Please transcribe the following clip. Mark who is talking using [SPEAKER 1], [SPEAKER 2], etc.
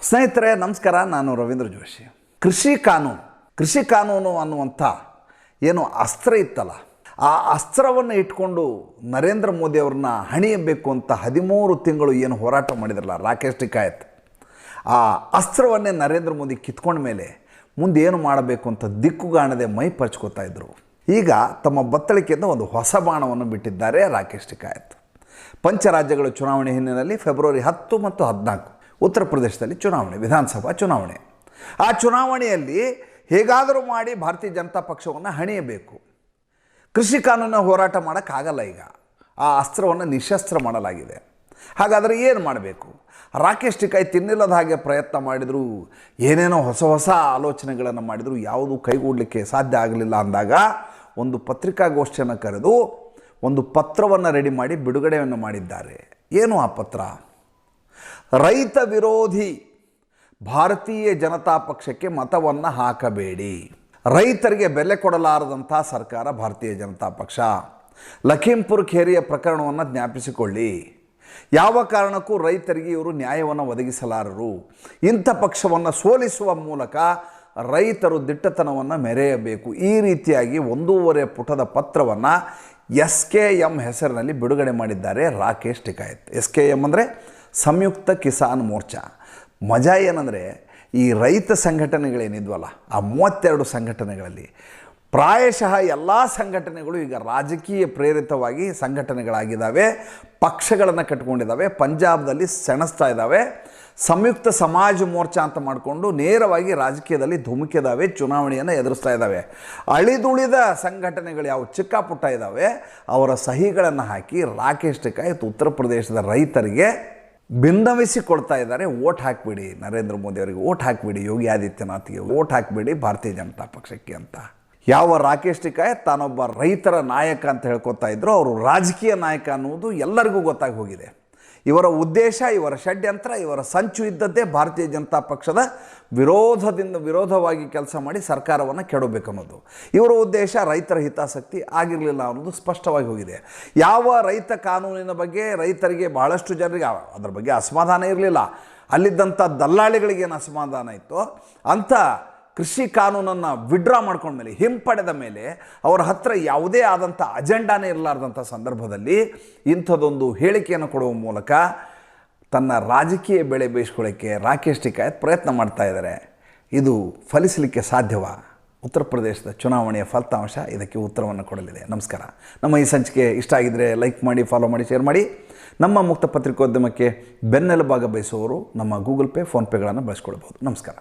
[SPEAKER 1] ಸ್ನೇಹಿತರೆ ನಮಸ್ಕಾರ, ನಾನು ರವೀಂದ್ರ ಜೋಶಿ. ಕೃಷಿ ಕಾನೂನು ಅನ್ನುವಂಥ ಏನು ಅಸ್ತ್ರ ಇತ್ತಲ್ಲ, ಆ ಅಸ್ತ್ರವನ್ನು ಇಟ್ಕೊಂಡು ನರೇಂದ್ರ ಮೋದಿ ಅವ್ರನ್ನ ಹಣಿಯಬೇಕು ಅಂತ 13 ತಿಂಗಳು ಏನು ಹೋರಾಟ ಮಾಡಿದ್ರಲ್ಲ ರಾಕೇಶ್ ಟಿಕಾಯತ್, ಆ ಅಸ್ತ್ರವನ್ನೇ ನರೇಂದ್ರ ಮೋದಿ ಕಿತ್ಕೊಂಡ ಮೇಲೆ ಮುಂದೆ ಏನು ಮಾಡಬೇಕು ಅಂತ ದಿಕ್ಕುಗಾಣದೆ ಮೈ ಪರ್ಚ್ಕೋತಾ ಇದ್ದರು. ಈಗ ತಮ್ಮ ಬತ್ತಳಿಕೆಯಿಂದ ಒಂದು ಹೊಸ ಬಾಣವನ್ನು ಬಿಟ್ಟಿದ್ದಾರೆ ರಾಕೇಶ್ ಟಿಕಾಯತ್. ಪಂಚರಾಜ್ಯಗಳ ಚುನಾವಣೆ ಹಿನ್ನೆಲೆಯಲ್ಲಿ ಫೆಬ್ರವರಿ 10 ಮತ್ತು 14 ಉತ್ತರ ಪ್ರದೇಶದಲ್ಲಿ ಚುನಾವಣೆ, ವಿಧಾನಸಭಾ ಚುನಾವಣೆ. ಆ ಚುನಾವಣೆಯಲ್ಲಿ ಹೇಗಾದರೂ ಮಾಡಿ ಭಾರತೀಯ ಜನತಾ ಪಕ್ಷವನ್ನು ಹಣಿಯಬೇಕು. ಕೃಷಿ ಕಾನೂನು ಹೋರಾಟ ಮಾಡೋಕ್ಕಾಗಲ್ಲ. ಈಗ ಆ ಅಸ್ತ್ರವನ್ನು ನಿಶಸ್ತ್ರ ಮಾಡಲಾಗಿದೆ. ಹಾಗಾದರೆ ಏನು ಮಾಡಬೇಕು? ರಾಕೇಶ್ ಟಿಕಾಯತ್ ತಿನ್ನಿಲ್ಲದ ಹಾಗೆ ಪ್ರಯತ್ನ ಮಾಡಿದರು, ಏನೇನೋ ಹೊಸ ಹೊಸ ಆಲೋಚನೆಗಳನ್ನು ಮಾಡಿದರು, ಯಾವುದೂ ಕೈಗೂಡಲಿಕ್ಕೆ ಸಾಧ್ಯ ಆಗಲಿಲ್ಲ ಅಂದಾಗ ಒಂದು ಪತ್ರಿಕಾಗೋಷ್ಠಿಯನ್ನು ಕರೆದು ಒಂದು ಪತ್ರವನ್ನು ರೆಡಿ ಮಾಡಿ ಬಿಡುಗಡೆಯನ್ನು ಮಾಡಿದ್ದಾರೆ. ಏನು ಆ ಪತ್ರ? ರೈತ ವಿರೋಧಿ ಭಾರತೀಯ ಜನತಾ ಪಕ್ಷಕ್ಕೆ ಮತವನ್ನು ಹಾಕಬೇಡಿ. ರೈತರಿಗೆ ಬೆಲೆ ಕೊಡಲಾರದಂಥ ಸರ್ಕಾರ ಭಾರತೀಯ ಜನತಾ ಪಕ್ಷ. ಲಖೀಂಪುರ್ ಖೇರಿಯ ಪ್ರಕರಣವನ್ನು ಜ್ಞಾಪಿಸಿಕೊಳ್ಳಿ. ಯಾವ ಕಾರಣಕ್ಕೂ ರೈತರಿಗೆ ಇವರು ನ್ಯಾಯವನ್ನು ಒದಗಿಸಲಾರರು. ಇಂಥ ಪಕ್ಷವನ್ನು ಸೋಲಿಸುವ ಮೂಲಕ ರೈತರು ದಿಟ್ಟತನವನ್ನು ಮೆರೆಯಬೇಕು. ಈ ರೀತಿಯಾಗಿ 1.5 ಪುಟದ ಪತ್ರವನ್ನು SKM ಹೆಸರಿನಲ್ಲಿ ಬಿಡುಗಡೆ ಮಾಡಿದ್ದಾರೆ ರಾಕೇಶ್ ಟಿಕಾಯತ್. SKM ಅಂದರೆ ಸಂಯುಕ್ತ ಕಿಸಾನ್ ಮೋರ್ಚಾ. ಮಜಾ ಏನಂದರೆ, ಈ ರೈತ ಸಂಘಟನೆಗಳೇನಿದ್ವಲ್ಲ, ಆ 32 ಸಂಘಟನೆಗಳಲ್ಲಿ ಪ್ರಾಯಶಃ ಎಲ್ಲ ಸಂಘಟನೆಗಳು ಈಗ ರಾಜಕೀಯ ಪ್ರೇರಿತವಾಗಿ ಸಂಘಟನೆಗಳಾಗಿದ್ದಾವೆ, ಪಕ್ಷಗಳನ್ನು ಕಟ್ಕೊಂಡಿದ್ದಾವೆ, ಪಂಜಾಬ್ದಲ್ಲಿ ಸೆಣಸ್ತಾ ಇದ್ದಾವೆ. ಸಂಯುಕ್ತ ಸಮಾಜ ಮೋರ್ಚಾ ಅಂತ ಮಾಡಿಕೊಂಡು ನೇರವಾಗಿ ರಾಜಕೀಯದಲ್ಲಿ ಧುಮುಕಿದ್ದಾವೆ, ಚುನಾವಣೆಯನ್ನು ಎದುರಿಸ್ತಾ ಇದ್ದಾವೆ. ಅಳಿದುಳಿದ ಸಂಘಟನೆಗಳು ಯಾವ ಚಿಕ್ಕ ಪುಟ್ಟ ಇದ್ದಾವೆ, ಅವರ ಸಹಿಗಳನ್ನು ಹಾಕಿ ರಾಕೇಶ್ ಟಿಕಾಯತ್ ಉತ್ತರ ಪ್ರದೇಶದ ರೈತರಿಗೆ ಭಿನ್ನವಿಸಿಕೊಡ್ತಾ ಇದ್ದಾರೆ. ಓಟ್ ಹಾಕಿಬಿಡಿ ನರೇಂದ್ರ ಮೋದಿ ಅವರಿಗೆ, ಓಟ್ ಹಾಕಿಬಿಡಿ ಯೋಗಿ ಆದಿತ್ಯನಾಥ್ಗೆ, ಓಟ್ ಹಾಕಿಬಿಡಿ ಭಾರತೀಯ ಜನತಾ ಪಕ್ಷಕ್ಕೆ ಅಂತ. ಯಾವ ರಾಕೇಶ್ ಟಿಕಾಯತ್ ತಾನೊಬ್ಬ ರೈತರ ನಾಯಕ ಅಂತ ಹೇಳ್ಕೊತಾ ಇದ್ರು, ಅವರು ರಾಜಕೀಯ ನಾಯಕ ಅನ್ನುವುದು ಎಲ್ಲರಿಗೂ ಗೊತ್ತಾಗಿ ಹೋಗಿದೆ. ಇವರ ಉದ್ದೇಶ, ಇವರ ಷಡ್ಯಂತ್ರ, ಇವರ ಸಂಚು ಇದ್ದದ್ದೇ ಭಾರತೀಯ ಜನತಾ ಪಕ್ಷದ ವಿರೋಧವಾಗಿ ಕೆಲಸ ಮಾಡಿ ಸರ್ಕಾರವನ್ನು ಕೆಡಬೇಕನ್ನೋದು. ಇವರ ಉದ್ದೇಶ ರೈತರ ಹಿತಾಸಕ್ತಿ ಆಗಿರಲಿಲ್ಲ ಅನ್ನೋದು ಸ್ಪಷ್ಟವಾಗಿ ಹೋಗಿದೆ. ಯಾವ ರೈತ ಕಾನೂನಿನ ಬಗ್ಗೆ ರೈತರಿಗೆ ಬಹಳಷ್ಟು ಜನರಿಗೆ ಅದರ ಬಗ್ಗೆ ಅಸಮಾಧಾನ ಇರಲಿಲ್ಲ, ಅಲ್ಲಿದ್ದಂಥ ದಲ್ಲಾಳಿಗಳಿಗೇನು ಅಸಮಾಧಾನ ಇತ್ತು, ಅಂಥ ಕೃಷಿ ಕಾನೂನನ್ನು ವಿಡ್ರಾ ಮಾಡ್ಕೊಂಡ್ಮೇಲೆ, ಹಿಂಪಡೆದ ಮೇಲೆ, ಅವರ ಹತ್ರ ಯಾವುದೇ ಆದಂಥ ಅಜೆಂಡಾನೇ ಇರಲಾರ್ದಂಥ ಸಂದರ್ಭದಲ್ಲಿ ಇಂಥದ್ದೊಂದು ಹೇಳಿಕೆಯನ್ನು ಕೊಡುವ ಮೂಲಕ ತನ್ನ ರಾಜಕೀಯ ಬೆಳೆ ಬೇಯಿಸ್ಕೊಳ್ಳೋಕ್ಕೆ ರಾಕೇಶ್ ಟಿಕಾಯತ್ ಪ್ರಯತ್ನ ಮಾಡ್ತಾ ಇದ್ದಾರೆ. ಇದು ಫಲಿಸಲಿಕ್ಕೆ ಸಾಧ್ಯವಾ? ಉತ್ತರ ಪ್ರದೇಶದ ಚುನಾವಣೆಯ ಫಲಿತಾಂಶ ಇದಕ್ಕೆ ಉತ್ತರವನ್ನು ಕೊಡಲಿದೆ. ನಮಸ್ಕಾರ. ನಮ್ಮ ಈ ಸಂಚಿಕೆ ಇಷ್ಟ ಆಗಿದ್ದರೆ ಲೈಕ್ ಮಾಡಿ, ಫಾಲೋ ಮಾಡಿ, ಶೇರ್ ಮಾಡಿ. ನಮ್ಮ ಮುಕ್ತ ಪತ್ರಿಕೋದ್ಯಮಕ್ಕೆ ಬೆನ್ನೆಲುಬಾಗ ಬಯಸುವವರು ನಮ್ಮ ಗೂಗಲ್ ಪೇ, ಫೋನ್ಪೇಗಳನ್ನು ಬಳಸ್ಕೊಳ್ಬೋದು. ನಮಸ್ಕಾರ.